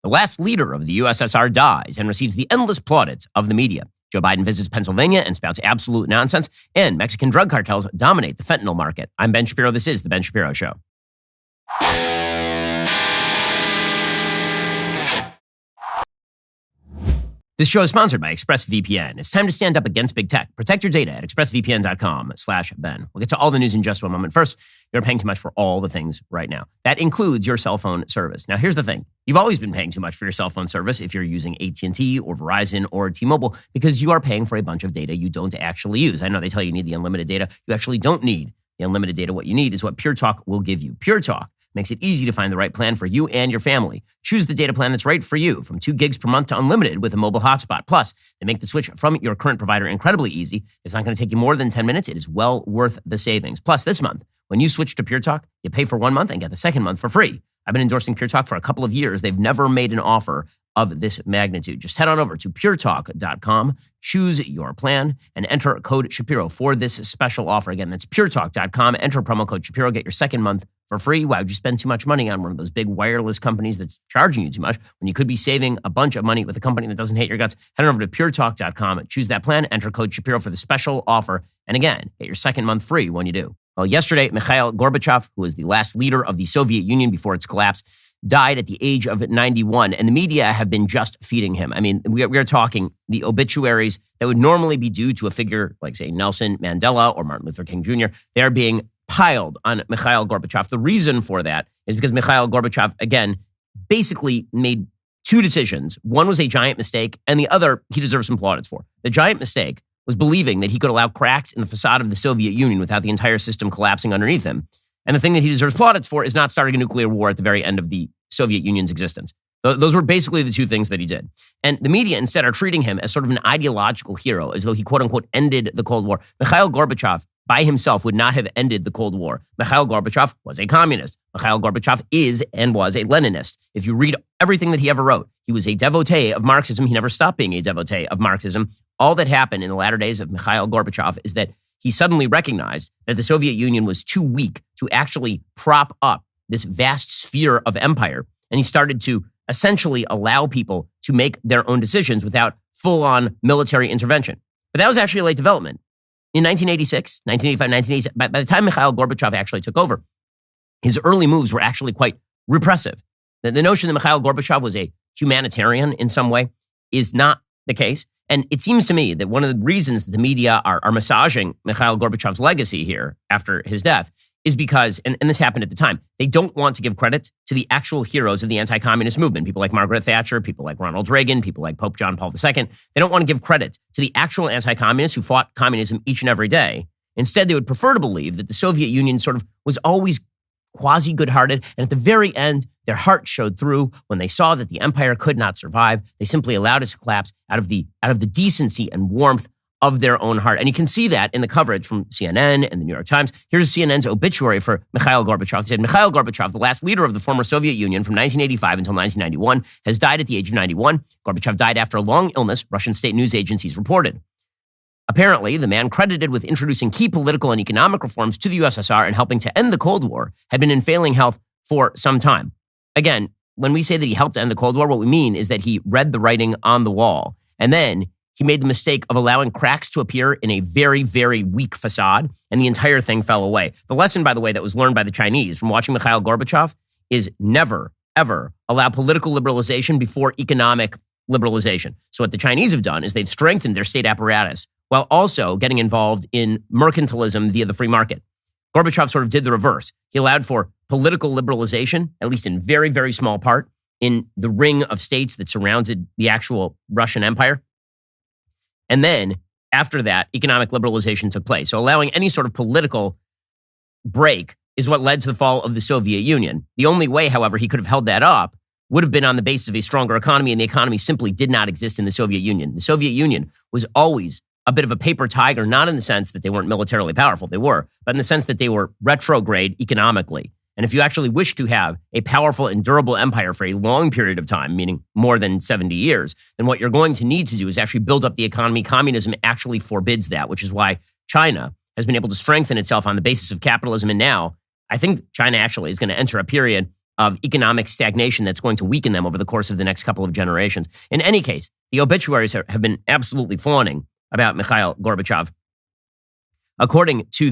The last leader of the USSR dies and receives the endless plaudits of the media. Joe Biden visits Pennsylvania and spouts absolute nonsense, and Mexican drug cartels dominate the fentanyl market. I'm Ben Shapiro. This is The Ben Shapiro Show. This show is sponsored by ExpressVPN. It's time to stand up against big tech. Protect your data at expressvpn.com/Ben. We'll get to all the news in just one moment. First, you're paying too much for all the things right now. That includes your cell phone service. Now, here's the thing. You've always been paying too much for your cell phone service if you're using AT&T or Verizon or T-Mobile because you are paying for a bunch of data you don't actually use. I know they tell you need the unlimited data. You actually don't need the unlimited data. What you need is what Pure Talk will give you. Pure Talk makes it easy to find the right plan for you and your family. Choose the data plan that's right for you, from 2 gigs per month to unlimited with a mobile hotspot. Plus, they make the switch from your current provider incredibly easy. It's not going to take you more than 10 minutes. It is well worth the savings. Plus, this month, when you switch to Pure Talk, you pay for 1 month and get the second month for free. I've been endorsing Pure Talk for a couple of years. They've never made an offer of this magnitude. Just head on over to puretalk.com, choose your plan, and enter code Shapiro for this special offer. Again, that's puretalk.com. Enter promo code Shapiro. Get your second month for free. Why would you spend too much money on one of those big wireless companies that's charging you too much when you could be saving a bunch of money with a company that doesn't hate your guts? Head on over to puretalk.com, choose that plan, enter code Shapiro for the special offer. And again, get your second month free when you do. Well, yesterday, Mikhail Gorbachev, who was the last leader of the Soviet Union before its collapse, died at the age of 91, and the media have been just feeding him. I mean, we are talking the obituaries that would normally be due to a figure like, say, Nelson Mandela or Martin Luther King Jr. They are being piled on Mikhail Gorbachev. The reason for that is because Mikhail Gorbachev, again, basically made 2 decisions. One was a giant mistake, and the other he deserves some plaudits for. The giant mistake was believing that he could allow cracks in the facade of the Soviet Union without the entire system collapsing underneath him. And the thing that he deserves plaudits for is not starting a nuclear war at the very end of the Soviet Union's existence. Those were basically the 2 things that he did. And the media instead are treating him as sort of an ideological hero, as though he, quote unquote, ended the Cold War. Mikhail Gorbachev by himself would not have ended the Cold War. Mikhail Gorbachev was a communist. Mikhail Gorbachev is and was a Leninist. If you read everything that he ever wrote, he was a devotee of Marxism. He never stopped being a devotee of Marxism. All that happened in the latter days of Mikhail Gorbachev is that he suddenly recognized that the Soviet Union was too weak to actually prop up this vast sphere of empire. And he started to essentially allow people to make their own decisions without full-on military intervention. But that was actually a late development. In 1986, 1985, 1987, by the time Mikhail Gorbachev actually took over, his early moves were actually quite repressive. The notion that Mikhail Gorbachev was a humanitarian in some way is not the case. And it seems to me that one of the reasons that the media are massaging Mikhail Gorbachev's legacy here after his death is because, and this happened at the time, they don't want to give credit to the actual heroes of the anti-communist movement, people like Margaret Thatcher, people like Ronald Reagan, people like Pope John Paul II. They don't want to give credit to the actual anti-communists who fought communism each and every day. Instead, they would prefer to believe that the Soviet Union sort of was always quasi-good-hearted, and at the very end, their heart showed through when they saw that the empire could not survive. They simply allowed it to collapse out of the decency and warmth of their own heart. And you can see that in the coverage from CNN and the New York Times. Here's CNN's obituary for Mikhail Gorbachev. It said, Mikhail Gorbachev, the last leader of the former Soviet Union from 1985 until 1991, has died at the age of 91. Gorbachev died after a long illness, Russian state news agencies reported. Apparently, the man credited with introducing key political and economic reforms to the USSR and helping to end the Cold War had been in failing health for some time. Again, when we say that he helped end the Cold War, what we mean is that he read the writing on the wall. And then he made the mistake of allowing cracks to appear in a very, very weak facade, and the entire thing fell away. The lesson, by the way, that was learned by the Chinese from watching Mikhail Gorbachev is never, ever allow political liberalization before economic liberalization. So what the Chinese have done is they've strengthened their state apparatus while also getting involved in mercantilism via the free market. Gorbachev sort of did the reverse. He allowed for political liberalization, at least in very, very small part, in the ring of states that surrounded the actual Russian Empire. And then after that, economic liberalization took place. So allowing any sort of political break is what led to the fall of the Soviet Union. The only way, however, he could have held that up would have been on the basis of a stronger economy, and the economy simply did not exist in the Soviet Union. The Soviet Union was always a bit of a paper tiger, not in the sense that they weren't militarily powerful, they were, but in the sense that they were retrograde economically. And if you actually wish to have a powerful and durable empire for a long period of time, meaning more than 70 years, then what you're going to need to do is actually build up the economy. Communism actually forbids that, which is why China has been able to strengthen itself on the basis of capitalism. And now I think China actually is going to enter a period of economic stagnation that's going to weaken them over the course of the next couple of generations. In any case, the obituaries have been absolutely fawning about Mikhail Gorbachev. According to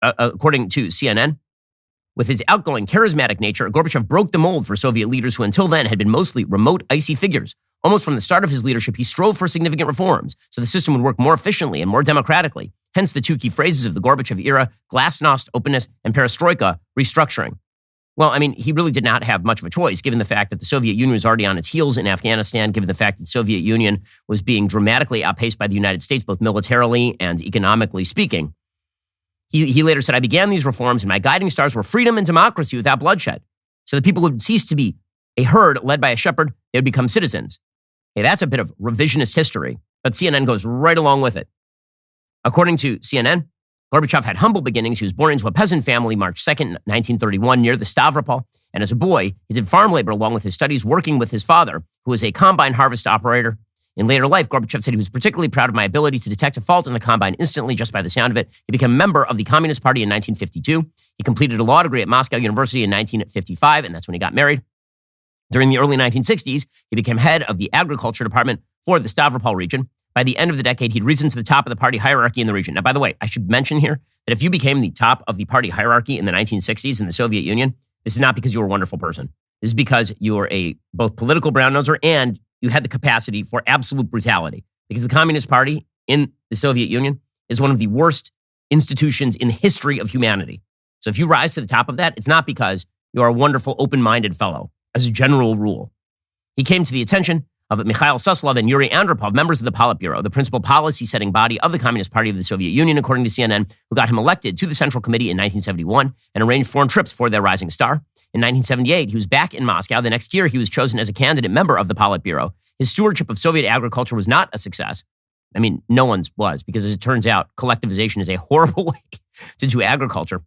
CNN, with his outgoing, charismatic nature, Gorbachev broke the mold for Soviet leaders who until then had been mostly remote, icy figures. Almost from the start of his leadership, he strove for significant reforms so the system would work more efficiently and more democratically. Hence the two key phrases of the Gorbachev era, glasnost, openness, and perestroika, restructuring. Well, I mean, he really did not have much of a choice, given the fact that the Soviet Union was already on its heels in Afghanistan, given the fact that the Soviet Union was being dramatically outpaced by the United States, both militarily and economically speaking. He later said, I began these reforms and my guiding stars were freedom and democracy without bloodshed. So the people would cease to be a herd led by a shepherd, they would become citizens. Hey, that's a bit of revisionist history, but CNN goes right along with it. According to CNN, Gorbachev had humble beginnings. He was born into a peasant family March 2nd, 1931, near the Stavropol. And as a boy, he did farm labor along with his studies, working with his father, who was a combine harvest operator. In later life, Gorbachev said he was particularly proud of my ability to detect a fault in the combine instantly just by the sound of it. He became a member of the Communist Party in 1952. He completed a law degree at Moscow University in 1955, and that's when he got married. During the early 1960s, he became head of the agriculture department for the Stavropol region. By the end of the decade, he'd risen to the top of the party hierarchy in the region. Now, by the way, I should mention here that if you became the top of the party hierarchy in the 1960s in the Soviet Union, this is not because you were a wonderful person. This is because you were a both political brown-noser and you had the capacity for absolute brutality. Because the Communist Party in the Soviet Union is one of the worst institutions in the history of humanity. So if you rise to the top of that, it's not because you are a wonderful, open-minded fellow, as a general rule. He came to the attention of Mikhail Suslov and Yuri Andropov, members of the Politburo, the principal policy-setting body of the Communist Party of the Soviet Union, according to CNN, who got him elected to the Central Committee in 1971 and arranged foreign trips for their rising star. In 1978, he was back in Moscow. The next year, he was chosen as a candidate member of the Politburo. His stewardship of Soviet agriculture was not a success. I mean, no one's was, because as it turns out, collectivization is a horrible way to do agriculture.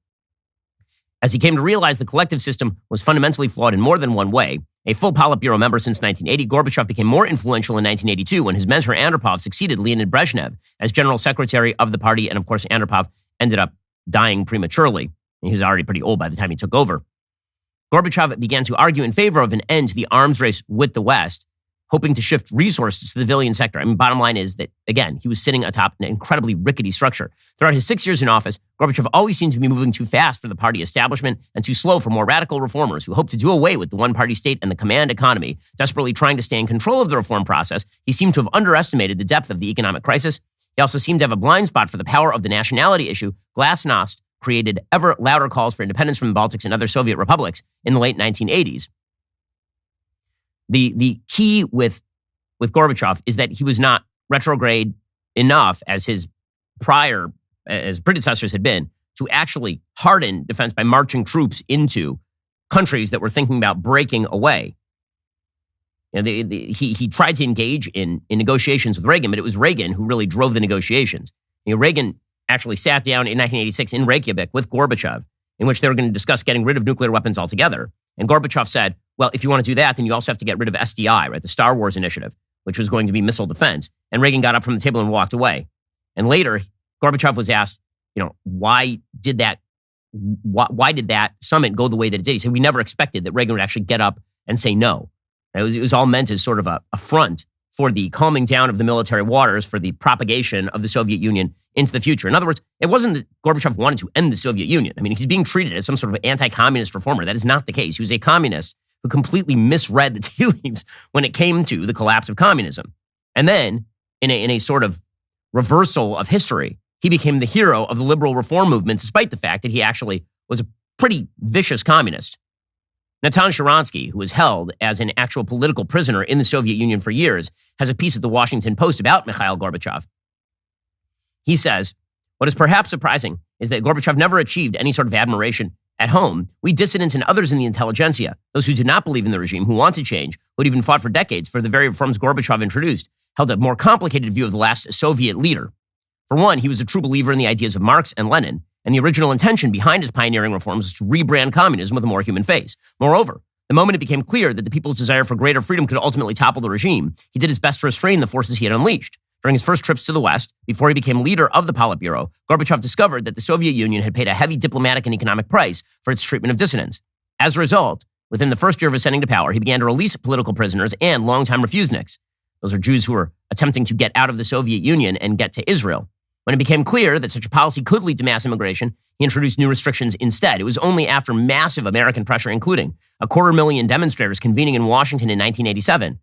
As he came to realize the collective system was fundamentally flawed in more than one way, a full Politburo member since 1980, Gorbachev became more influential in 1982 when his mentor Andropov succeeded Leonid Brezhnev as general secretary of the party. And of course, Andropov ended up dying prematurely. He was already pretty old by the time he took over. Gorbachev began to argue in favor of an end to the arms race with the West, hoping to shift resources to the civilian sector. I mean, bottom line is that, again, he was sitting atop an incredibly rickety structure. Throughout his 6 years in office, Gorbachev always seemed to be moving too fast for the party establishment and too slow for more radical reformers who hoped to do away with the one-party state and the command economy. Desperately trying to stay in control of the reform process, he seemed to have underestimated the depth of the economic crisis. He also seemed to have a blind spot for the power of the nationality issue. Glasnost created ever louder calls for independence from the Baltics and other Soviet republics in the late 1980s. The key with Gorbachev is that he was not retrograde enough as his predecessors had been to actually harden defense by marching troops into countries that were thinking about breaking away. You know, he tried to engage in negotiations with Reagan, but it was Reagan who really drove the negotiations. You know, Reagan actually sat down in 1986 in Reykjavik with Gorbachev, in which they were going to discuss getting rid of nuclear weapons altogether. And Gorbachev said, well, if you want to do that, then you also have to get rid of SDI, right? The Star Wars initiative, which was going to be missile defense. And Reagan got up from the table and walked away. And later, Gorbachev was asked, you know, why did that summit go the way that it did? He said, we never expected that Reagan would actually get up and say no. It was all meant as sort of a front for the calming down of the military waters for the propagation of the Soviet Union into the future. In other words, it wasn't that Gorbachev wanted to end the Soviet Union. I mean, he's being treated as some sort of anti-communist reformer. That is not the case. He was a communist who completely misread the tea leaves when it came to the collapse of communism. And then, in a sort of reversal of history, he became the hero of the liberal reform movement, despite the fact that he actually was a pretty vicious communist. Natan Sharansky, who was held as an actual political prisoner in the Soviet Union for years, has a piece at the Washington Post about Mikhail Gorbachev. He says, what is perhaps surprising is that Gorbachev never achieved any sort of admiration at home. We dissidents and others in the intelligentsia, those who did not believe in the regime, who wanted change, who had even fought for decades for the very reforms Gorbachev introduced, held a more complicated view of the last Soviet leader. For one, he was a true believer in the ideas of Marx and Lenin, and the original intention behind his pioneering reforms was to rebrand communism with a more human face. Moreover, the moment it became clear that the people's desire for greater freedom could ultimately topple the regime, he did his best to restrain the forces he had unleashed. During his first trips to the West, before he became leader of the Politburo, Gorbachev discovered that the Soviet Union had paid a heavy diplomatic and economic price for its treatment of dissidents. As a result, within the first year of ascending to power, he began to release political prisoners and longtime refuseniks. Those are Jews who were attempting to get out of the Soviet Union and get to Israel. When it became clear that such a policy could lead to mass immigration, he introduced new restrictions instead. It was only after massive American pressure, including 250,000 demonstrators convening in Washington in 1987,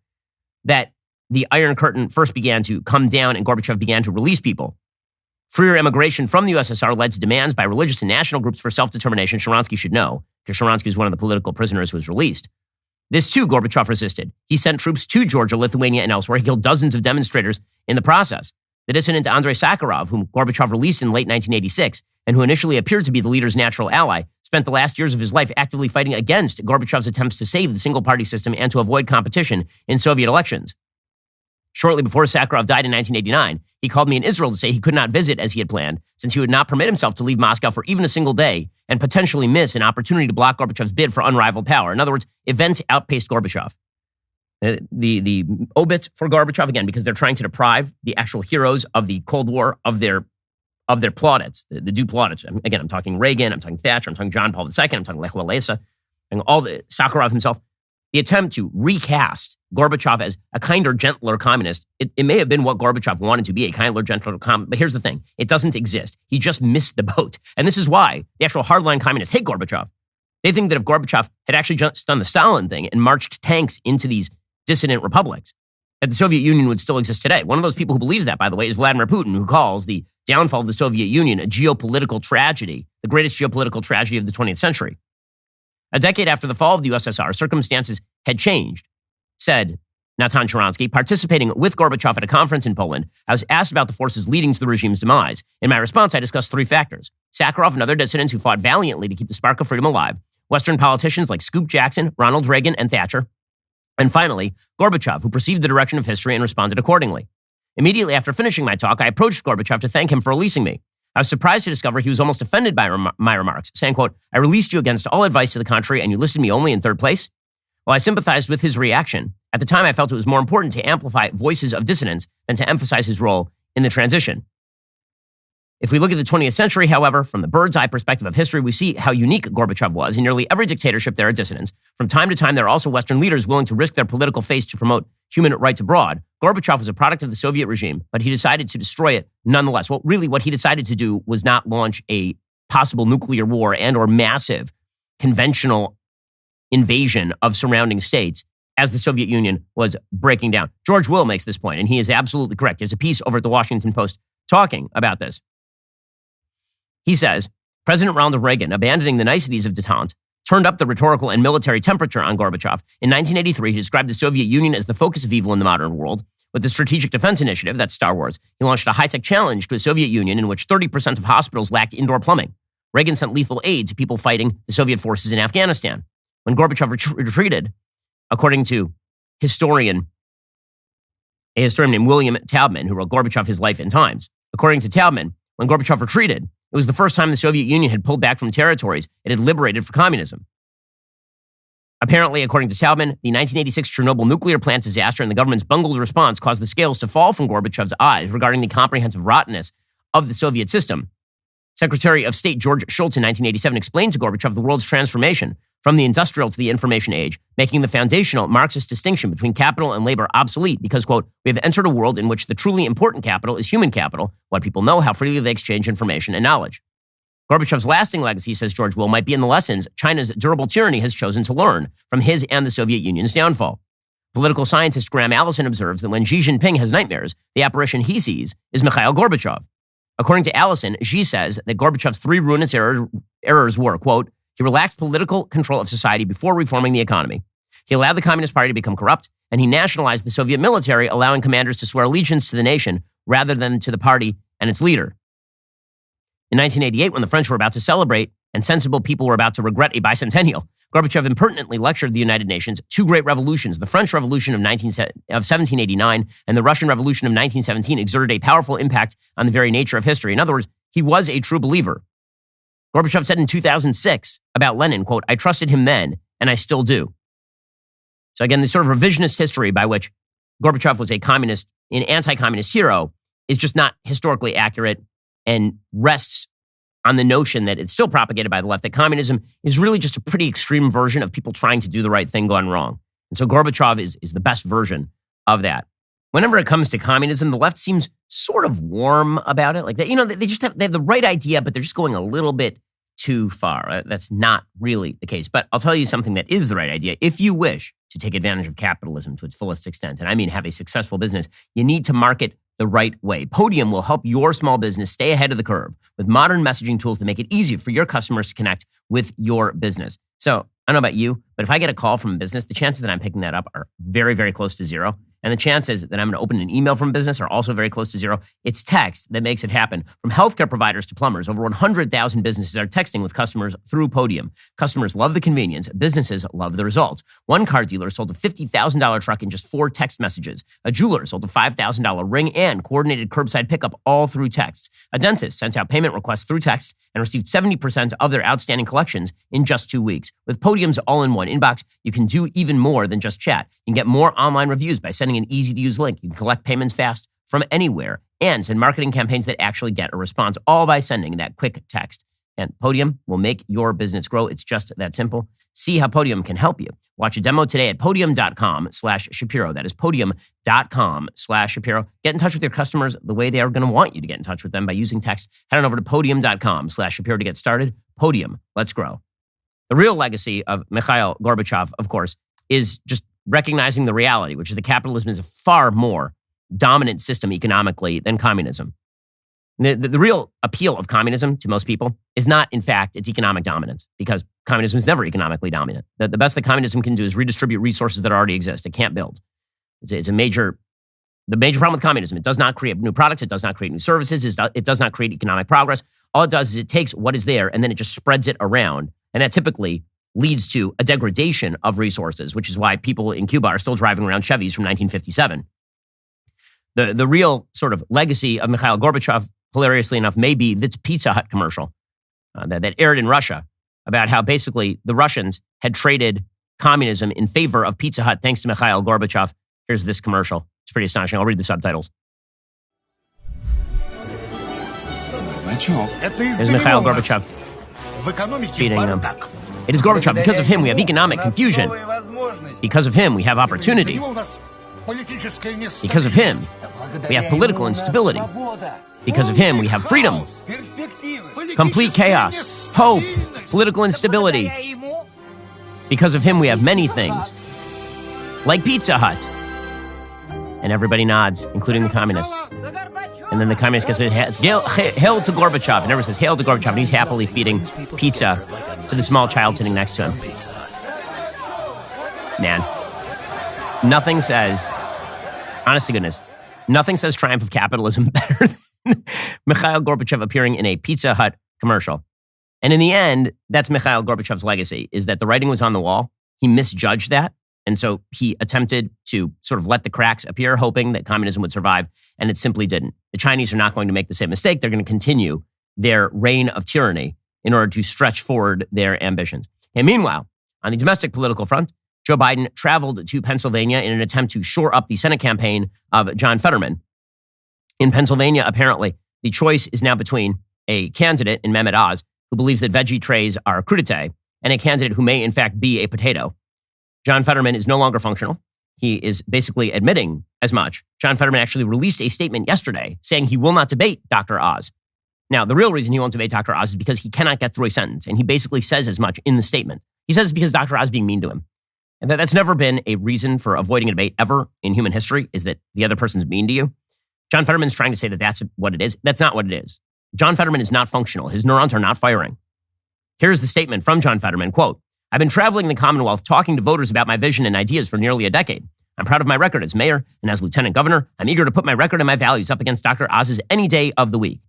that the Iron Curtain first began to come down and Gorbachev began to release people. Freer immigration from the USSR led to demands by religious and national groups for self-determination. Sharansky should know, because Sharansky was one of the political prisoners who was released. This, too, Gorbachev resisted. He sent troops to Georgia, Lithuania, and elsewhere. He killed dozens of demonstrators in the process. The dissident Andrei Sakharov, whom Gorbachev released in late 1986, and who initially appeared to be the leader's natural ally, spent the last years of his life actively fighting against Gorbachev's attempts to save the single-party system and to avoid competition in Soviet elections. Shortly before Sakharov died in 1989, he called me in Israel to say he could not visit as he had planned, since he would not permit himself to leave Moscow for even a single day and potentially miss an opportunity to block Gorbachev's bid for unrivaled power. In other words, events outpaced Gorbachev. The obits for Gorbachev, again, because they're trying to deprive the actual heroes of the Cold War of their plaudits, the due plaudits. Again, I'm talking Reagan, I'm talking Thatcher, I'm talking John Paul II, I'm talking Lech Walesa, and all the Sakharov himself. The attempt to recast Gorbachev as a kinder, gentler communist, it may have been what Gorbachev wanted to be, a kinder, gentler communist, but here's the thing. It doesn't exist. He just missed the boat. And this is why the actual hardline communists hate Gorbachev. They think that if Gorbachev had actually just done the Stalin thing and marched tanks into these dissident republics, that the Soviet Union would still exist today. One of those people who believes that, by the way, is Vladimir Putin, who calls the downfall of the Soviet Union a geopolitical tragedy, the greatest geopolitical tragedy of the 20th century. A decade after the fall of the USSR, circumstances had changed, said Natan Sharansky. Participating with Gorbachev at a conference in Poland, I was asked about the forces leading to the regime's demise. In my response, I discussed three factors: Sakharov and other dissidents who fought valiantly to keep the spark of freedom alive, Western politicians like Scoop Jackson, Ronald Reagan, and Thatcher, and finally, Gorbachev, who perceived the direction of history and responded accordingly. Immediately after finishing my talk, I approached Gorbachev to thank him for releasing me. I was surprised to discover he was almost offended by my remarks, saying, quote, "I released you against all advice to the contrary, and you listed me only in third place." While I sympathized with his reaction, at the time I felt it was more important to amplify voices of dissidents than to emphasize his role in the transition. If we look at the 20th century, however, from the bird's eye perspective of history, we see how unique Gorbachev was. In nearly every dictatorship, there are dissidents. From time to time, there are also Western leaders willing to risk their political face to promote human rights abroad. Gorbachev was a product of the Soviet regime, but he decided to destroy it nonetheless. Well, really, what he decided to do was not launch a possible nuclear war and or massive conventional invasion of surrounding states as the Soviet Union was breaking down. George Will makes this point, and he is absolutely correct. There's a piece over at the Washington Post talking about this. He says, President Ronald Reagan, abandoning the niceties of détente, turned up the rhetorical and military temperature on Gorbachev. In 1983, he described the Soviet Union as the focus of evil in the modern world. With the Strategic Defense Initiative, that's Star Wars, he launched a high-tech challenge to the Soviet Union in which 30% of hospitals lacked indoor plumbing. Reagan sent lethal aid to people fighting the Soviet forces in Afghanistan. When Gorbachev retreated, according to a historian named William Taubman, who wrote Gorbachev, His Life and Times. According to Taubman, when Gorbachev retreated, it was the first time the Soviet Union had pulled back from territories it had liberated for communism. Apparently, according to Taubman, the 1986 Chernobyl nuclear plant disaster and the government's bungled response caused the scales to fall from Gorbachev's eyes regarding the comprehensive rottenness of the Soviet system. Secretary of State George Shultz in 1987 explained to Gorbachev the world's transformation from the industrial to the information age, making the foundational Marxist distinction between capital and labor obsolete because, quote, "We have entered a world in which the truly important capital is human capital, what people know, how freely they exchange information and knowledge." Gorbachev's lasting legacy, says George Will, might be in the lessons China's durable tyranny has chosen to learn from his and the Soviet Union's downfall. Political scientist Graham Allison observes that when Xi Jinping has nightmares, the apparition he sees is Mikhail Gorbachev. According to Allison, Xi says that Gorbachev's three ruinous errors were, quote, "He relaxed political control of society before reforming the economy. He allowed the Communist Party to become corrupt, and he nationalized the Soviet military, allowing commanders to swear allegiance to the nation rather than to the party and its leader." In 1988, when the French were about to celebrate and sensible people were about to regret a bicentennial, Gorbachev impertinently lectured the United Nations two great revolutions, the French Revolution of 1789 and the Russian Revolution of 1917, exerted a powerful impact on the very nature of history. In other words, he was a true believer. Gorbachev said in 2006 about Lenin, quote, "I trusted him then, and I still do." So again, this sort of revisionist history by which Gorbachev was a communist, an anti-communist hero, is just not historically accurate and rests on the notion that it's still propagated by the left, that communism is really just a pretty extreme version of people trying to do the right thing gone wrong. And so Gorbachev is the best version of that. Whenever it comes to communism, the left seems sort of warm about it. Like they have the right idea, but they're just going a little bit too far. That's not really the case. But I'll tell you something that is the right idea. If you wish to take advantage of capitalism to its fullest extent, and I mean have a successful business, you need to market the right way. Podium will help your small business stay ahead of the curve with modern messaging tools that make it easy for your customers to connect with your business. So I don't know about you, but if I get a call from a business, the chances that I'm picking that up are very, very close to zero. And the chances that I'm going to open an email from a business are also very close to zero. It's text that makes it happen. From healthcare providers to plumbers, over 100,000 businesses are texting with customers through Podium. Customers love the convenience. Businesses love the results. One car dealer sold a $50,000 truck in just 4 text messages. A jeweler sold a $5,000 ring and coordinated curbside pickup all through text. A dentist sent out payment requests through text and received 70% of their outstanding collections in just 2 weeks. With Podium's all-in-one inbox, you can do even more than just chat. You can get more online reviews by sending an easy-to-use link. You can collect payments fast from anywhere and send marketing campaigns that actually get a response, all by sending that quick text. And Podium will make your business grow. It's just that simple. See how Podium can help you. Watch a demo today at podium.com/Shapiro. That is podium.com/Shapiro. Get in touch with your customers the way they are going to want you to get in touch with them by using text. Head on over to podium.com/Shapiro to get started. Podium, let's grow. The real legacy of Mikhail Gorbachev, of course, is just recognizing the reality, which is that capitalism is a far more dominant system economically than communism. The real appeal of communism to most people is not, in fact, its economic dominance, because communism is never economically dominant. The best that communism can do is redistribute resources that already exist. It can't build. The major problem with communism, it does not create new products. It does not create new services. It does not create economic progress. All it does is it takes what is there and then it just spreads it around. And that typically leads to a degradation of resources, which is why people in Cuba are still driving around Chevys from 1957. The real sort of legacy of Mikhail Gorbachev, hilariously enough, may be this Pizza Hut commercial that aired in Russia about how basically the Russians had traded communism in favor of Pizza Hut thanks to Mikhail Gorbachev. Here's this commercial. It's pretty astonishing. I'll read the subtitles. Here's Mikhail Gorbachev feeding them. It is Gorbachev. Because of him, we have economic confusion. Because of him, we have opportunity. Because of him, we have political instability. Because of him, we have freedom. Complete chaos. Hope. Political instability. Because of him, we have many things. Like Pizza Hut. And everybody nods, including the communists. And then the communist guy says, hail to Gorbachev. And everyone says, hail to Gorbachev. And he's happily feeding pizza to the small child sitting next to him. Man, nothing says, honest to goodness, nothing says triumph of capitalism better than Mikhail Gorbachev appearing in a Pizza Hut commercial. And in the end, that's Mikhail Gorbachev's legacy, is that the writing was on the wall. He misjudged that. And so he attempted to sort of let the cracks appear, hoping that communism would survive, and it simply didn't. The Chinese are not going to make the same mistake. They're going to continue their reign of tyranny in order to stretch forward their ambitions. And meanwhile, on the domestic political front, Joe Biden traveled to Pennsylvania in an attempt to shore up the Senate campaign of John Fetterman. In Pennsylvania, apparently, the choice is now between a candidate in Mehmet Oz, who believes that veggie trays are crudité, and a candidate who may in fact be a potato. John Fetterman is no longer functional. He is basically admitting as much. John Fetterman actually released a statement yesterday saying he will not debate Dr. Oz. Now, the real reason he won't debate Dr. Oz is because he cannot get through a sentence, and he basically says as much in the statement. He says it's because Dr. Oz is being mean to him. And that's never been a reason for avoiding a debate ever in human history, is that the other person's mean to you. John Fetterman's trying to say that that's what it is. That's not what it is. John Fetterman is not functional. His neurons are not firing. Here's the statement from John Fetterman, quote, I've been traveling the Commonwealth talking to voters about my vision and ideas for nearly a decade. I'm proud of my record as mayor and as lieutenant governor. I'm eager to put my record and my values up against Dr. Oz's any day of the week.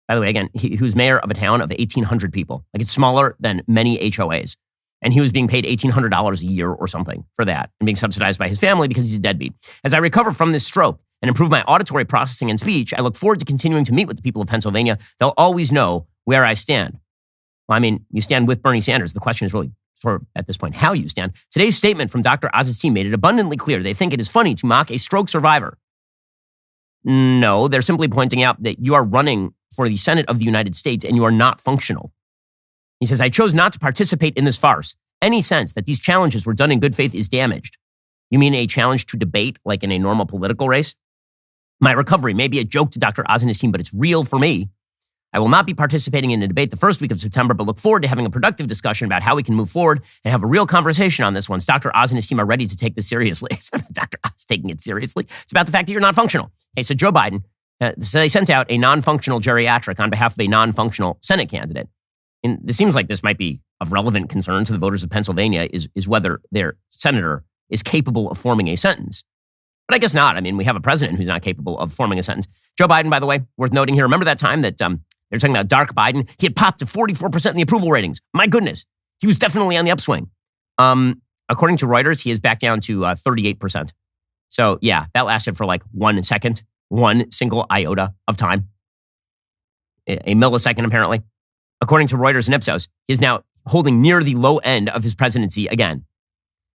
By the way, again, he was mayor of a town of 1,800 people. Like, it's smaller than many HOAs. And he was being paid $1,800 a year or something for that and being subsidized by his family because he's a deadbeat. As I recover from this stroke and improve my auditory processing and speech, I look forward to continuing to meet with the people of Pennsylvania. They'll always know where I stand. Well, I mean, you stand with Bernie Sanders. The question is really, sort of at this point, how you stand. Today's statement from Dr. Oz's team made it abundantly clear they think it is funny to mock a stroke survivor. No, they're simply pointing out that you are running for the Senate of the United States, and you are not functional. He says, I chose not to participate in this farce. Any sense that these challenges were done in good faith is damaged. You mean a challenge to debate like in a normal political race? My recovery may be a joke to Dr. Oz and his team, but it's real for me. I will not be participating in a debate the first week of September, but look forward to having a productive discussion about how we can move forward and have a real conversation on this once Dr. Oz and his team are ready to take this seriously. It's not Dr. Oz taking it seriously. It's about the fact that you're not functional. Okay, so Joe Biden, so they sent out a non-functional geriatric on behalf of a non-functional Senate candidate. And this seems like this might be of relevant concern to the voters of Pennsylvania is whether their senator is capable of forming a sentence. But I guess not. I mean, we have a president who's not capable of forming a sentence. Joe Biden, by the way, worth noting here. Remember that time that they're talking about Dark Biden? He had popped to 44% in the approval ratings. My goodness. He was definitely on the upswing. According to Reuters, he is back down to 38%. So yeah, that lasted for like 1 second, one single iota of time. A millisecond, apparently. According to Reuters and Ipsos, he is now holding near the low end of his presidency again.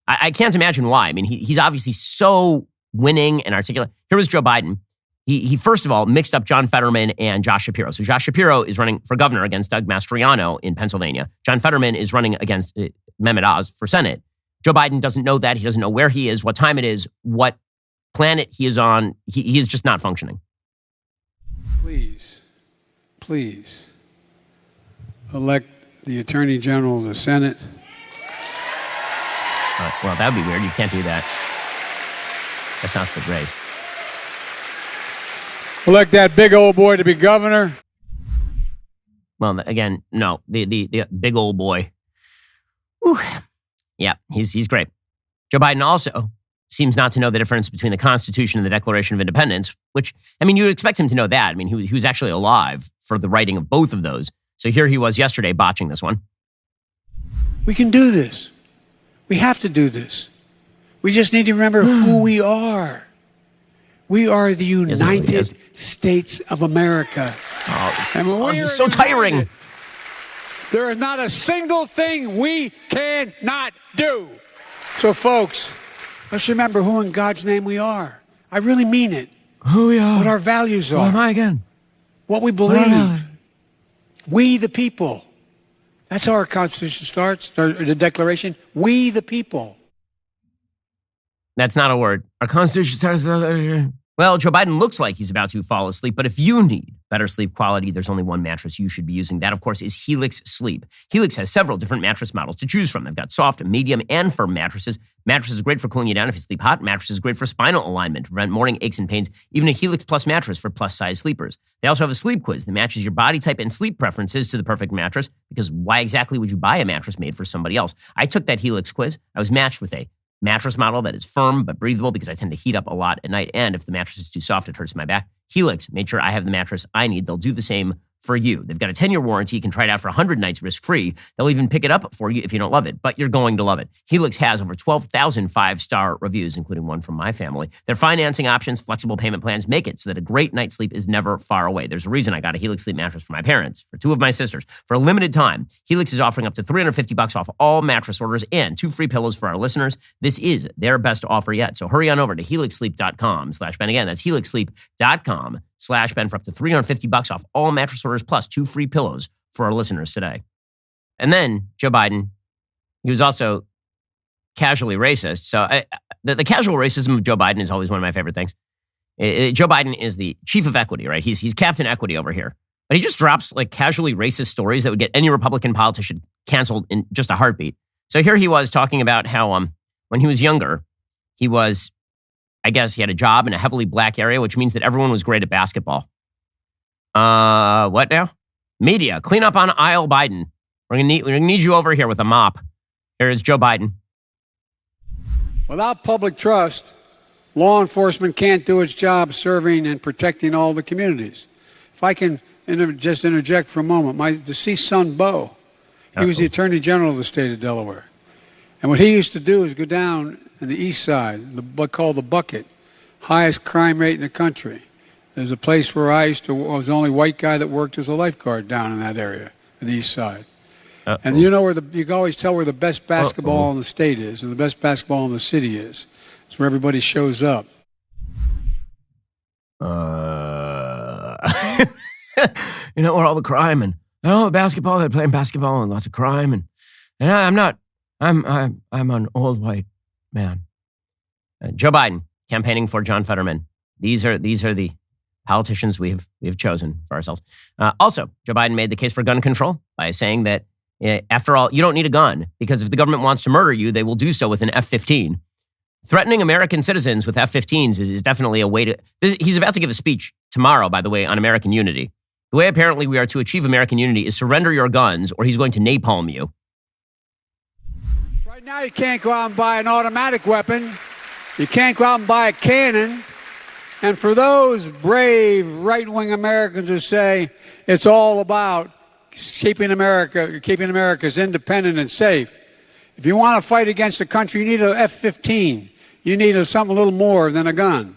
I can't imagine why. I mean, he's obviously so winning and articulate. Here was Joe Biden. He first of all mixed up John Fetterman and Josh Shapiro. So Josh Shapiro is running for governor against Doug Mastriano in Pennsylvania. John Fetterman is running against Mehmet Oz for Senate. Joe Biden doesn't know that. He doesn't know where he is, what time it is, what planet he is on. He is just not functioning. Please elect the Attorney General of the Senate. Well, that would be weird. You can't do that. That's not the race. Elect that big old boy to be governor. Well, again, no. The big old boy. Whew. Yeah, he's great. Joe Biden also seems not to know the difference between the Constitution and the Declaration of Independence, which, I mean, you would expect him to know that. I mean, he was actually alive for the writing of both of those. So here he was yesterday botching this one. We can do this. We have to do this. We just need to remember who we are. We are the United States of America. He's so tiring. There is not a single thing we cannot do. So, folks, let's remember who in God's name we are. I really mean it. Who we are. What our values are. Who am I again? What we believe. We the people. That's how our Constitution starts, or the Declaration. We the people. That's not a word. Our Constitution starts... Well, Joe Biden looks like he's about to fall asleep, but if you need better sleep quality, there's only one mattress you should be using. That, of course, is Helix Sleep. Helix has several different mattress models to choose from. They've got soft, medium, and firm mattresses. Mattress is great for cooling you down if you sleep hot. Mattress is great for spinal alignment to prevent morning aches and pains. Even a Helix Plus mattress for plus-size sleepers. They also have a sleep quiz that matches your body type and sleep preferences to the perfect mattress, because why exactly would you buy a mattress made for somebody else? I took that Helix quiz. I was matched with a mattress model that is firm but breathable, because I tend to heat up a lot at night, and if the mattress is too soft, it hurts my back. Helix made sure I have the mattress I need. They'll do the same for you. They've got a 10-year warranty. You can try it out for 100 nights risk-free. They'll even pick it up for you if you don't love it, but you're going to love it. Helix has over 12,000 five-star reviews, including one from my family. Their financing options, flexible payment plans make it so that a great night's sleep is never far away. There's a reason I got a Helix Sleep mattress for my parents, for 2 of my sisters. For a limited time, Helix is offering up to $350 off all mattress orders and 2 free pillows for our listeners. This is their best offer yet. So hurry on over to helixsleep.com/Ben. Again, that's helixsleep.com/Ben for up to $350 off all mattress orders plus 2 free pillows for our listeners today. And then Joe Biden, he was also casually racist. So the casual racism of Joe Biden is always one of my favorite things. Joe Biden is the chief of equity, right? He's Captain Equity over here. But he just drops like casually racist stories that would get any Republican politician canceled in just a heartbeat. So here he was talking about how when he was younger, he was, I guess he had a job in a heavily black area, which means that everyone was great at basketball. What now? Media, clean up on aisle Biden. We're gonna need you over here with a mop. Here is Joe Biden. Without public trust, law enforcement can't do its job serving and protecting all the communities. If I can just interject for a moment, my deceased son, Bo, he was the Attorney General of the state of Delaware. And what he used to do is go down on the east side, what's called the Bucket, highest crime rate in the country. There's a place where I was the only white guy that worked as a lifeguard down in that area, on the east side. And you know where you can always tell where the best basketball in the state is, and the best basketball in the city is. It's where everybody shows up. where all the crime and basketball, they're playing basketball and lots of crime. And I'm an old white man. Joe Biden campaigning for John Fetterman. These are the politicians we've chosen for ourselves. Also, Joe Biden made the case for gun control by saying that, after all, you don't need a gun because if the government wants to murder you, they will do so with an F-15. Threatening American citizens with F-15s is definitely a way to... He's about to give a speech tomorrow, by the way, on American unity. The way apparently we are to achieve American unity is surrender your guns or he's going to napalm you. Right now you can't go out and buy an automatic weapon. You can't go out and buy a cannon. And for those brave right-wing Americans who say it's all about keeping America's independent and safe, if you want to fight against the country, you need an F-15. You need something a little more than a gun.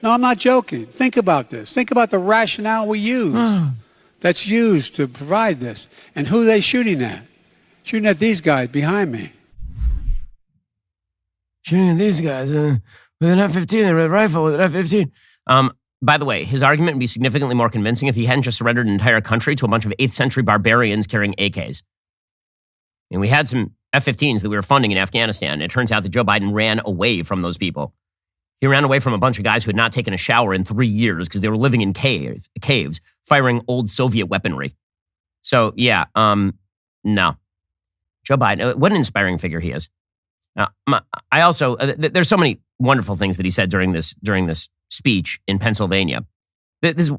No, I'm not joking. Think about this. Think about the rationale we use that's used to provide this. And who are they shooting at? Shooting at these guys behind me. Shooting at these guys with an F-15, they had a rifle with an F-15. By the way, his argument would be significantly more convincing if he hadn't just surrendered an entire country to a bunch of 8th century barbarians carrying AKs. And we had some F-15s that we were funding in Afghanistan. And it turns out that Joe Biden ran away from those people. He ran away from a bunch of guys who had not taken a shower in 3 years because they were living in caves, firing old Soviet weaponry. So, yeah, no. Joe Biden, what an inspiring figure he is. I also, there's so many wonderful things that he said during this speech in Pennsylvania. This,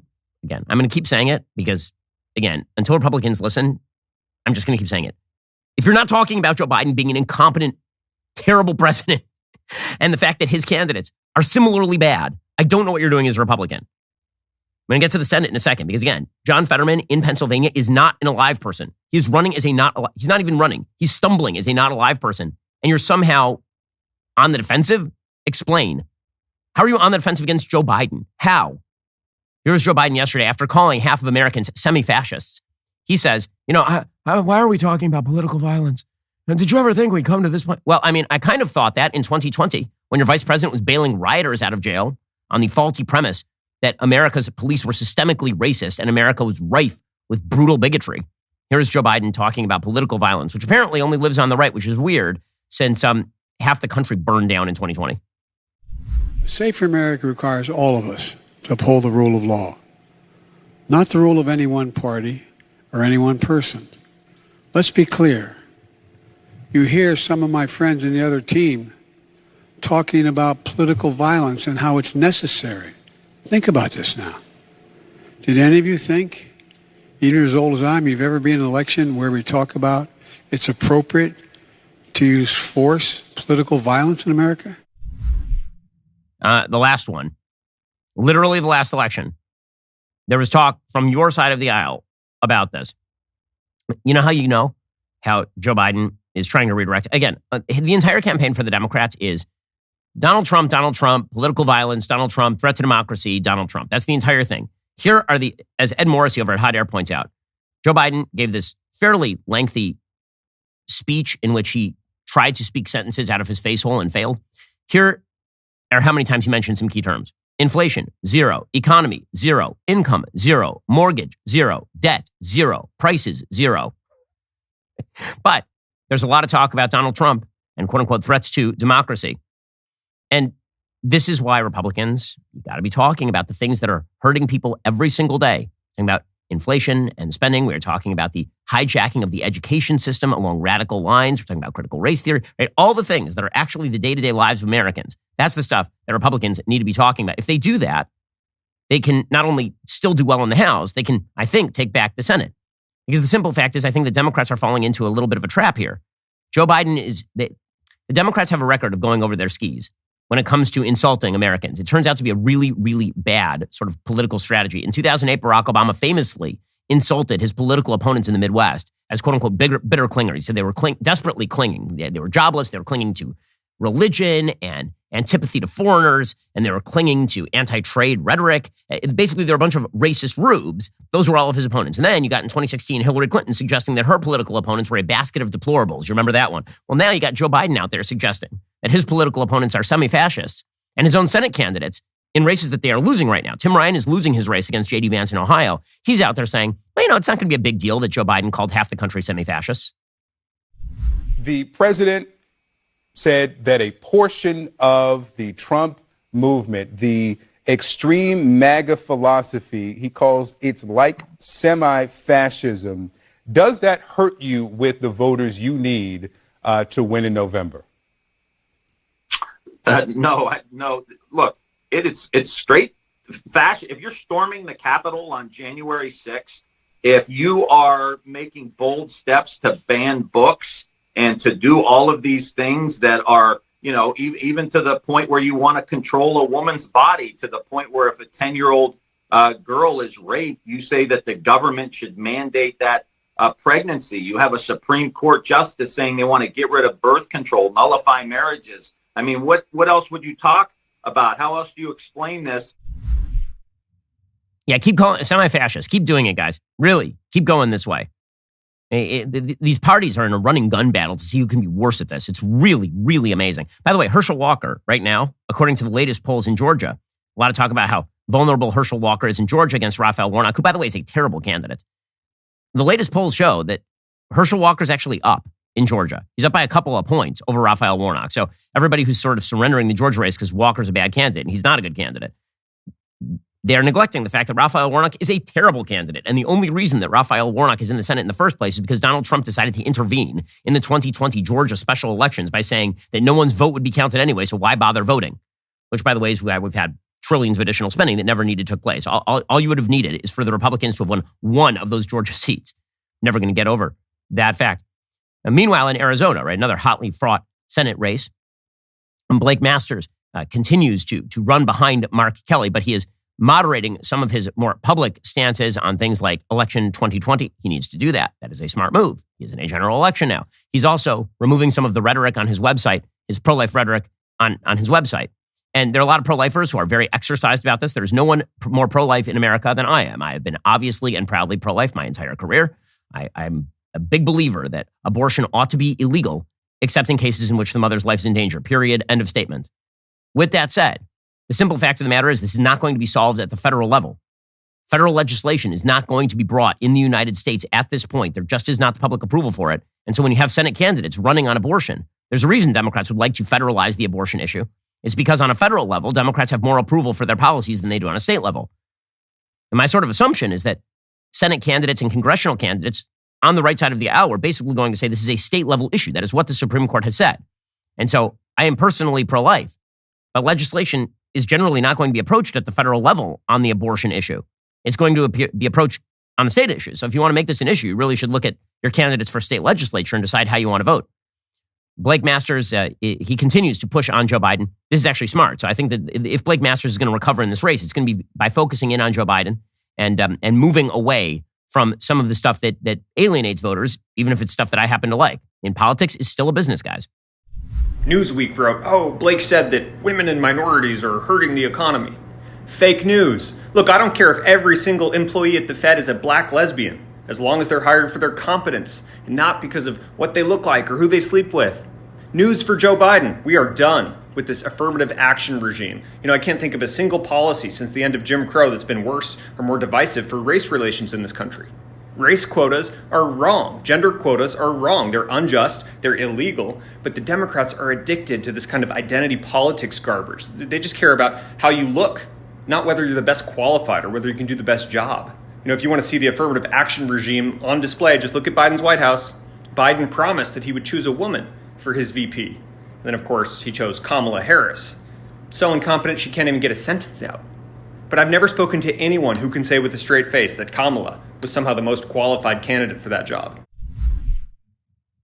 again, I'm going to keep saying it because, again, until Republicans listen, I'm just going to keep saying it. If you're not talking about Joe Biden being an incompetent, terrible president and the fact that his candidates are similarly bad, I don't know what you're doing as a Republican. I'm going to get to the Senate in a second because, again, John Fetterman in Pennsylvania is not an alive person. He's running as he's not even running. He's stumbling as a not alive person. And you're somehow on the defensive? Explain. How are you on the defensive against Joe Biden? How? Here was Joe Biden yesterday after calling half of Americans semi-fascists. He says, why are we talking about political violence? And did you ever think we'd come to this point? Well, I mean, I kind of thought that in 2020 when your vice president was bailing rioters out of jail on the faulty premise that America's police were systemically racist and America was rife with brutal bigotry. Here's Joe Biden talking about political violence, which apparently only lives on the right, which is weird since half the country burned down in 2020. A safer America requires all of us to uphold the rule of law, not the rule of any one party or any one person. Let's be clear. You hear some of my friends in the other team talking about political violence and how it's necessary. Think about this now. Did any of you think, even as old as I am, you've ever been in an election where we talk about it's appropriate to use force, political violence in America? The last one, literally the last election, there was talk from your side of the aisle about this. You know how Joe Biden is trying to redirect. Again, the entire campaign for the Democrats is Donald Trump, political violence, Donald Trump, threat to democracy, Donald Trump. That's the entire thing. Here are as Ed Morrissey over at Hot Air points out, Joe Biden gave this fairly lengthy speech in which he tried to speak sentences out of his face hole and failed. Here are how many times he mentioned some key terms. Inflation, 0. Economy, 0. Income, 0. Mortgage, 0. Debt, 0. Prices, 0. But there's a lot of talk about Donald Trump and quote unquote threats to democracy. And this is why Republicans, you got to be talking about the things that are hurting people every single day. Talking about inflation and spending. We're talking about the hijacking of the education system along radical lines. We're talking about critical race theory, right? All the things that are actually the day-to-day lives of Americans. That's the stuff that Republicans need to be talking about. If they do that, they can not only still do well in the House, they can, I think, take back the Senate. Because the simple fact is, I think the Democrats are falling into a little bit of a trap here. Joe Biden the Democrats have a record of going over their skis when it comes to insulting Americans. It turns out to be a really, really bad sort of political strategy. In 2008, Barack Obama famously insulted his political opponents in the Midwest as quote-unquote bitter clingers. He said they were desperately clinging. They were jobless. They were clinging to religion and antipathy to foreigners, and they were clinging to anti-trade rhetoric. Basically, they're a bunch of racist rubes. Those were all of his opponents. And then you got in 2016, Hillary Clinton suggesting that her political opponents were a basket of deplorables. You remember that one? Well, now you got Joe Biden out there suggesting that his political opponents are semi-fascists, and his own Senate candidates in races that they are losing right now. Tim Ryan is losing his race against J.D. Vance in Ohio. He's out there saying, well, it's not going to be a big deal that Joe Biden called half the country semi-fascists. The president said that a portion of the Trump movement, the extreme MAGA philosophy, he calls it's like semi-fascism. Does that hurt you with the voters you need to win in November? No. Look, it's straight fashion. If you're storming the Capitol on January 6th, if you are making bold steps to ban books and to do all of these things that are, even to the point where you want to control a woman's body, to the point where if a 10-year-old girl is raped, you say that the government should mandate that pregnancy. You have a Supreme Court justice saying they want to get rid of birth control, nullify marriages. I mean, what else would you talk about? How else do you explain this? Yeah, keep calling it semi-fascist. Keep doing it, guys. Really, keep going this way. These parties are in a running gun battle to see who can be worse at this. It's really, really amazing. By the way, Herschel Walker, right now, according to the latest polls in Georgia, a lot of talk about how vulnerable Herschel Walker is in Georgia against Raphael Warnock, who, by the way, is a terrible candidate. The latest polls show that Herschel Walker's actually up in Georgia. He's up by a couple of points over Raphael Warnock. So everybody who's sort of surrendering the Georgia race because Walker's a bad candidate and he's not a good candidate, they're neglecting the fact that Raphael Warnock is a terrible candidate. And the only reason that Raphael Warnock is in the Senate in the first place is because Donald Trump decided to intervene in the 2020 Georgia special elections by saying that no one's vote would be counted anyway, so why bother voting? Which, by the way, is why we've had trillions of additional spending that never needed took place. All you would have needed is for the Republicans to have won one of those Georgia seats. Never going to get over that fact. And meanwhile, in Arizona, right, another hotly fraught Senate race, and Blake Masters continues to run behind Mark Kelly, but he is moderating some of his more public stances on things like election 2020. He needs to do that. That is a smart move. He is in a general election now. He's also removing some of the rhetoric on his website, his pro-life rhetoric on his website. And there are a lot of pro-lifers who are very exercised about this. There's no one more pro-life in America than I am. I have been obviously and proudly pro-life my entire career. I'm a big believer that abortion ought to be illegal, except in cases in which the mother's life is in danger, period, end of statement. With that said, the simple fact of the matter is this is not going to be solved at the federal level. Federal legislation is not going to be brought in the United States at this point. There just is not the public approval for it. And so when you have Senate candidates running on abortion, there's a reason Democrats would like to federalize the abortion issue. It's because on a federal level, Democrats have more approval for their policies than they do on a state level. And my sort of assumption is that Senate candidates and congressional candidates on the right side of the aisle are basically going to say this is a state level issue. That is what the Supreme Court has said. And so I am personally pro-life, but legislation is generally not going to be approached at the federal level on the abortion issue. It's going to be approached on the state issue. So if you want to make this an issue, you really should look at your candidates for state legislature and decide how you want to vote. Blake Masters, he continues to push on Joe Biden. This is actually smart. So I think that if Blake Masters is going to recover in this race, it's going to be by focusing in on Joe Biden and moving away from some of the stuff that alienates voters, even if it's stuff that I happen to like. In politics, is still a business, guys. Newsweek wrote, Blake said that women and minorities are hurting the economy. Fake news. Look, I don't care if every single employee at the Fed is a black lesbian, as long as they're hired for their competence and not because of what they look like or who they sleep with. News for Joe Biden. We are done with this affirmative action regime. I can't think of a single policy since the end of Jim Crow that's been worse or more divisive for race relations in this country. Race quotas are wrong. Gender quotas are wrong. They're unjust. They're illegal. But the Democrats are addicted to this kind of identity politics garbage. They just care about how you look, not whether you're the best qualified or whether you can do the best job. If you want to see the affirmative action regime on display, just look at Biden's White House. Biden promised that he would choose a woman for his VP. And then, of course, he chose Kamala Harris. So incompetent she can't even get a sentence out. But I've never spoken to anyone who can say with a straight face that Kamala was somehow the most qualified candidate for that job.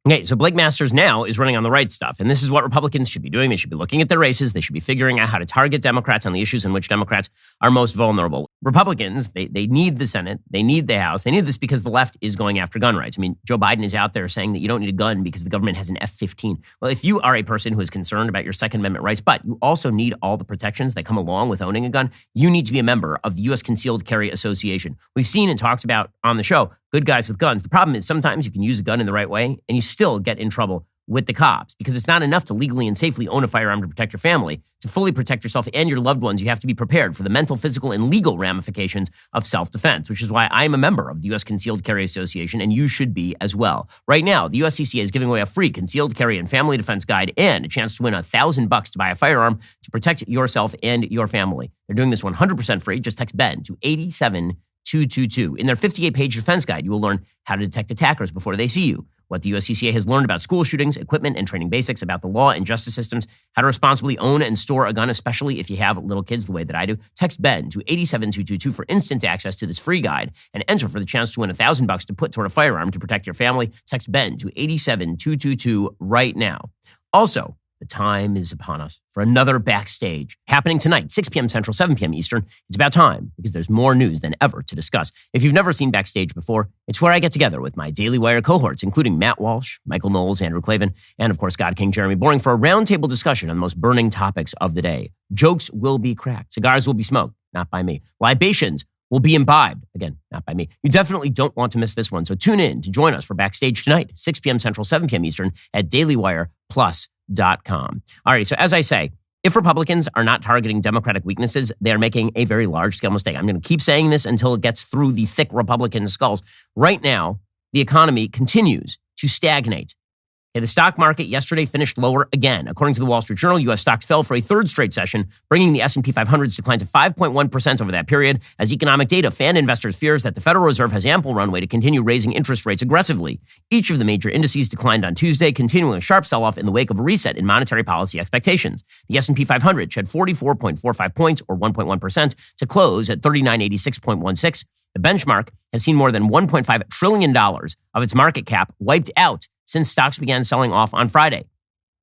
Okay, so Blake Masters now is running on the right stuff. And this is what Republicans should be doing. They should be looking at their races. They should be figuring out how to target Democrats on the issues in which Democrats are most vulnerable. Republicans, they need the Senate. They need the House. They need this because the left is going after gun rights. I mean, Joe Biden is out there saying that you don't need a gun because the government has an F-15. Well, if you are a person who is concerned about your Second Amendment rights, but you also need all the protections that come along with owning a gun, you need to be a member of the U.S. Concealed Carry Association. We've seen and talked about on the show good guys with guns. The problem is sometimes you can use a gun in the right way and you still get in trouble with the cops, because it's not enough to legally and safely own a firearm to protect your family. To fully protect yourself and your loved ones, you have to be prepared for the mental, physical, and legal ramifications of self-defense, which is why I'm a member of the U.S. Concealed Carry Association, and you should be as well. Right now, the USCCA is giving away a free concealed carry and family defense guide and a chance to win $1,000 to buy a firearm to protect yourself and your family. They're doing this 100% free. Just text BEN to 87222. In their 58-page defense guide, you will learn how to detect attackers before they see you, what the USCCA has learned about school shootings, equipment and training basics, about the law and justice systems, how to responsibly own and store a gun, especially if you have little kids the way that I do. Text BEN to 87222 for instant access to this free guide and enter for the chance to win $1,000 to put toward a firearm to protect your family. Text BEN to 87222 right now. Also, the time is upon us for another Backstage, happening tonight, 6 p.m. Central, 7 p.m. Eastern. It's about time, because there's more news than ever to discuss. If you've never seen Backstage before, it's where I get together with my Daily Wire cohorts, including Matt Walsh, Michael Knowles, Andrew Klavan, and of course, God King Jeremy Boring, for a roundtable discussion on the most burning topics of the day. Jokes will be cracked. Cigars will be smoked, not by me. Libations will be imbibed. Again, not by me. You definitely don't want to miss this one. So tune in to join us for Backstage tonight, 6 p.m. Central, 7 p.m. Eastern at DailyWirePlus.com. All right, so as I say, if Republicans are not targeting Democratic weaknesses, they are making a very large-scale mistake. I'm going to keep saying this until it gets through the thick Republican skulls. Right now, the economy continues to stagnate. Okay, the stock market yesterday finished lower again. According to the Wall Street Journal, U.S. stocks fell for a third straight session, bringing the S&P 500's decline to 5.1% over that period, as economic data fanned investors' fears that the Federal Reserve has ample runway to continue raising interest rates aggressively. Each of the major indices declined on Tuesday, continuing a sharp sell-off in the wake of a reset in monetary policy expectations. The S&P 500 shed 44.45 points, or 1.1%, to close at 3986.16. The benchmark has seen more than $1.5 trillion of its market cap wiped out since stocks began selling off on Friday.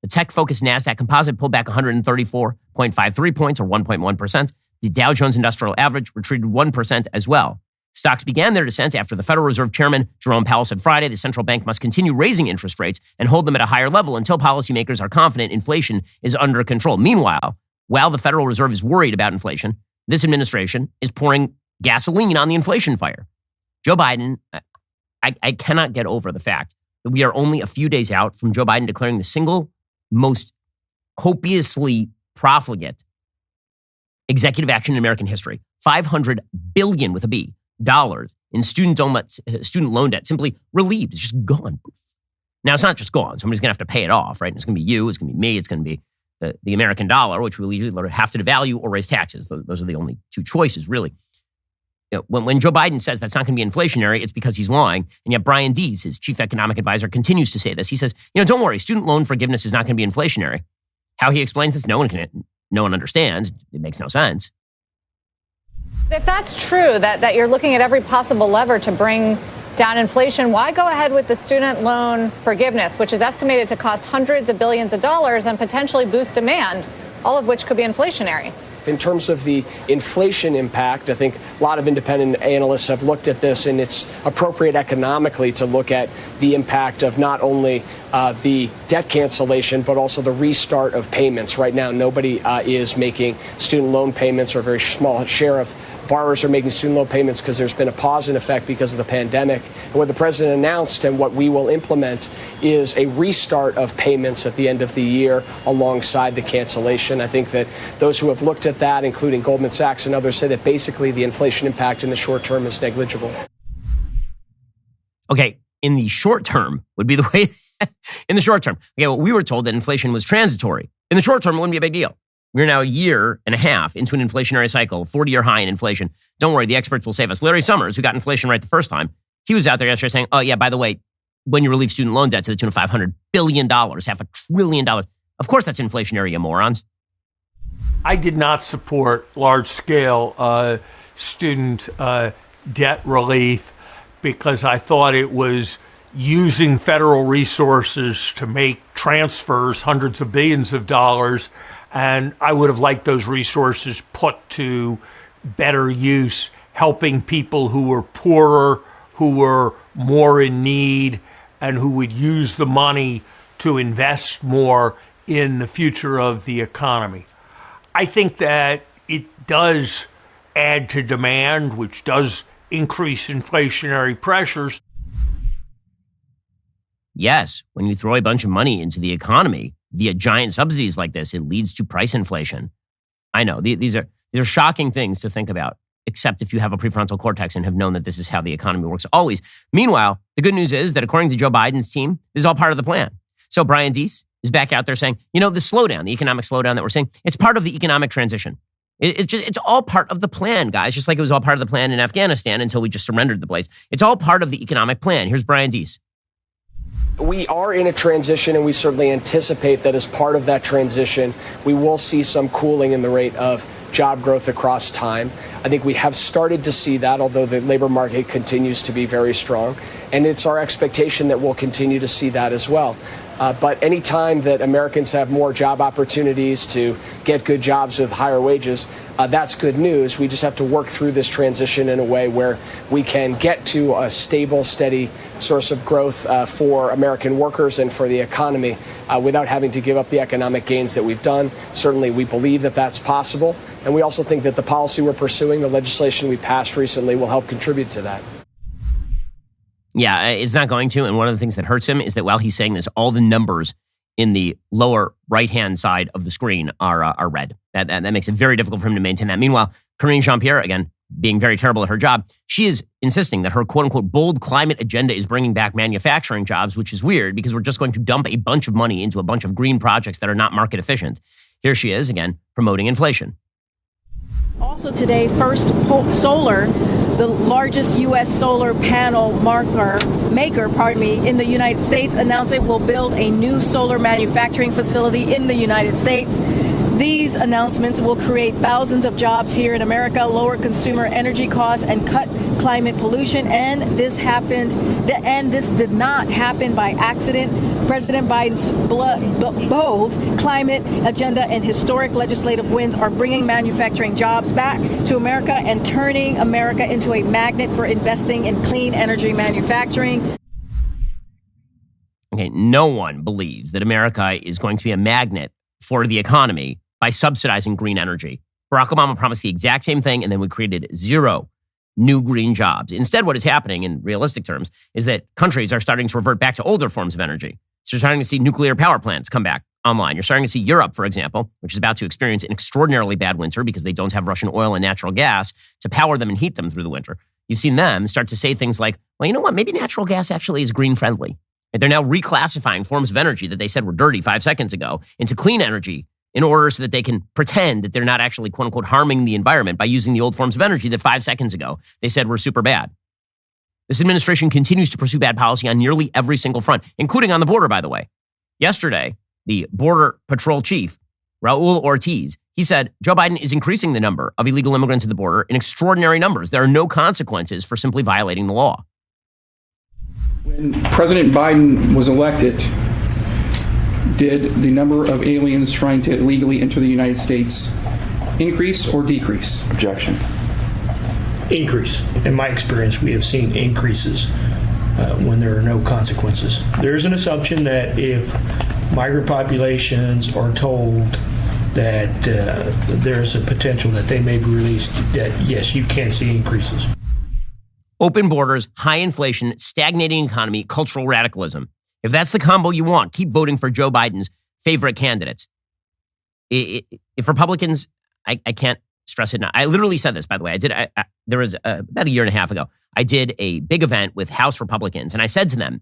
The tech-focused NASDAQ composite pulled back 134.53 points, or 1.1%. The Dow Jones Industrial Average retreated 1% as well. Stocks began their descent after the Federal Reserve Chairman Jerome Powell said Friday the central bank must continue raising interest rates and hold them at a higher level until policymakers are confident inflation is under control. Meanwhile, while the Federal Reserve is worried about inflation, this administration is pouring gasoline on the inflation fire. Joe Biden, I cannot get over the fact that we are only a few days out from Joe Biden declaring the single most copiously profligate executive action in American history, $500 billion with a B dollars in student loan debt simply relieved. It's just gone. Now, it's not just gone. Somebody's going to have to pay it off, right? And it's going to be you. It's going to be me. It's going to be the American dollar, which we usually have to devalue or raise taxes. Those are the only two choices, really. You know, when Joe Biden says that's not going to be inflationary, it's because he's lying. And yet Brian Deese, his chief economic advisor, continues to say this. He says, don't worry, student loan forgiveness is not going to be inflationary. How he explains this, no one understands. It makes no sense. If that's true, that you're looking at every possible lever to bring down inflation, why go ahead with the student loan forgiveness, which is estimated to cost hundreds of billions of dollars and potentially boost demand, all of which could be inflationary? In terms of the inflation impact, I think a lot of independent analysts have looked at this, and it's appropriate economically to look at the impact of not only the debt cancellation, but also the restart of payments. Right now, nobody is making student loan payments, or a very small share of borrowers are making student loan payments because there's been a pause in effect because of the pandemic. And what the president announced and what we will implement is a restart of payments at the end of the year alongside the cancellation. I think that those who have looked at that, including Goldman Sachs and others, say that basically the inflation impact in the short term is negligible. Okay, in the short term would be the way, in the short term. Okay, well, we were told that inflation was transitory. In the short term, it wouldn't be a big deal. We're now a year and a half into an inflationary cycle, 40-year high in inflation. Don't worry, the experts will save us. Larry Summers, who got inflation right the first time, he was out there yesterday saying, oh, yeah, by the way, when you relieve student loan debt to the tune of $500 billion, $500 billion, of course that's inflationary, you morons. I did not support large-scale student debt relief because I thought it was using federal resources to make transfers, hundreds of billions of dollars, and I would have liked those resources put to better use, helping people who were poorer, who were more in need, and who would use the money to invest more in the future of the economy. I think that it does add to demand, which does increase inflationary pressures. yes, when you throw a bunch of money into the economy via giant subsidies like this, it leads to price inflation. I know these are shocking things to think about, except if you have a prefrontal cortex and have known that this is how the economy works always. Meanwhile, the good news is that according to Joe Biden's team, this is all part of the plan. So Brian Deese is back out there saying, the slowdown, the economic slowdown that we're seeing, it's part of the economic transition. It's all part of the plan, guys, just like it was all part of the plan in Afghanistan until we just surrendered the place. It's all part of the economic plan. Here's Brian Deese. We are in a transition, and we certainly anticipate that as part of that transition, we will see some cooling in the rate of job growth across time. I think we have started to see that, although the labor market continues to be very strong. And it's our expectation that we'll continue to see that as well. But any time that Americans have more job opportunities to get good jobs with higher wages, that's good news. We just have to work through this transition in a way where we can get to a stable, steady source of growth for American workers and for the economy without having to give up the economic gains that we've done. Certainly, we believe that that's possible. And we also think that the policy we're pursuing, the legislation we passed recently, will help contribute to that. Yeah, it's not going to. And one of the things that hurts him is that while he's saying this, all the numbers in the lower right-hand side of the screen are red. That makes it very difficult for him to maintain that. Meanwhile, Karine Jean-Pierre, again, being very terrible at her job, she is insisting that her quote-unquote bold climate agenda is bringing back manufacturing jobs, which is weird because we're just going to dump a bunch of money into a bunch of green projects that are not market efficient. Here she is, again, promoting inflation. Also today, First Solar, the largest U.S. solar panel maker, in the United States, announced it will build a new solar manufacturing facility in the United States. These announcements will create thousands of jobs here in America, lower consumer energy costs, and cut climate pollution. And this did not happen by accident. President Biden's bold climate agenda and historic legislative wins are bringing manufacturing jobs back to America and turning America into a magnet for investing in clean energy manufacturing. Okay, no one believes that America is going to be a magnet for the economy by subsidizing green energy. Barack Obama promised the exact same thing, and then we created zero new green jobs. Instead, what is happening in realistic terms is that countries are starting to revert back to older forms of energy. So you're starting to see nuclear power plants come back online. You're starting to see Europe, for example, which is about to experience an extraordinarily bad winter because they don't have Russian oil and natural gas to power them and heat them through the winter. You've seen them start to say things like, well, you know what? Maybe natural gas actually is green friendly. They're now reclassifying forms of energy that they said were dirty 5 seconds ago into clean energy in order so that they can pretend that they're not actually, quote unquote, harming the environment by using the old forms of energy that 5 seconds ago they said were super bad. This administration continues to pursue bad policy on nearly every single front, including on the border, by the way. Yesterday, the Border Patrol Chief, Raul Ortiz, he said Joe Biden is increasing the number of illegal immigrants at the border in extraordinary numbers. There are no consequences for simply violating the law. When President Biden was elected, did the number of aliens trying to illegally enter the United States increase or decrease? Objection. Increase. In my experience, we have seen increases when there are no consequences. There's an assumption that if migrant populations are told that there's a potential that they may be released, that yes, you can see increases. Open borders, high inflation, stagnating economy, cultural radicalism. If that's the combo you want, keep voting for Joe Biden's favorite candidates. If Republicans, I can't stress it enough. I literally said this, by the way. There was about a year and a half ago, I did a big event with House Republicans, and I said to them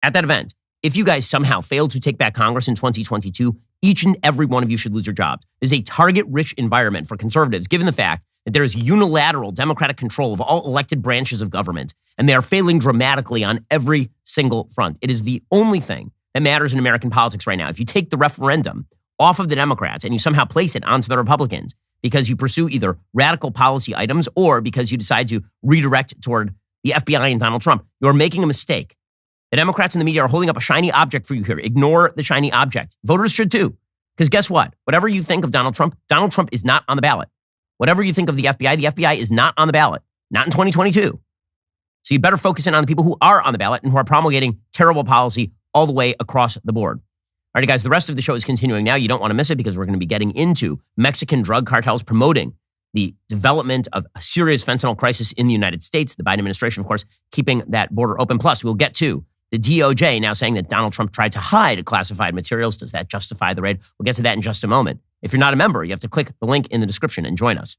at that event, if you guys somehow fail to take back Congress in 2022, each and every one of you should lose your jobs. This is a target-rich environment for conservatives, given the fact that there is unilateral Democratic control of all elected branches of government, and they are failing dramatically on every single front. It is the only thing that matters in American politics right now. If you take the referendum off of the Democrats and you somehow place it onto the Republicans because you pursue either radical policy items or because you decide to redirect toward the FBI and Donald Trump, you're making a mistake. The Democrats and the media are holding up a shiny object for you here. Ignore the shiny object. Voters should too. Because guess what? Whatever you think of Donald Trump is not on the ballot. Whatever you think of the FBI is not on the ballot. Not in 2022. So you better focus in on the people who are on the ballot and who are promulgating terrible policy all the way across the board. All right, guys, the rest of the show is continuing now. You don't want to miss it because we're going to be getting into Mexican drug cartels promoting the development of a serious fentanyl crisis in the United States. The Biden administration, of course, keeping that border open. Plus, we'll get to The DOJ now saying that Donald Trump tried to hide classified materials. Does that justify the raid? We'll get to that in just a moment. If you're not a member, you have to click the link in the description and join us.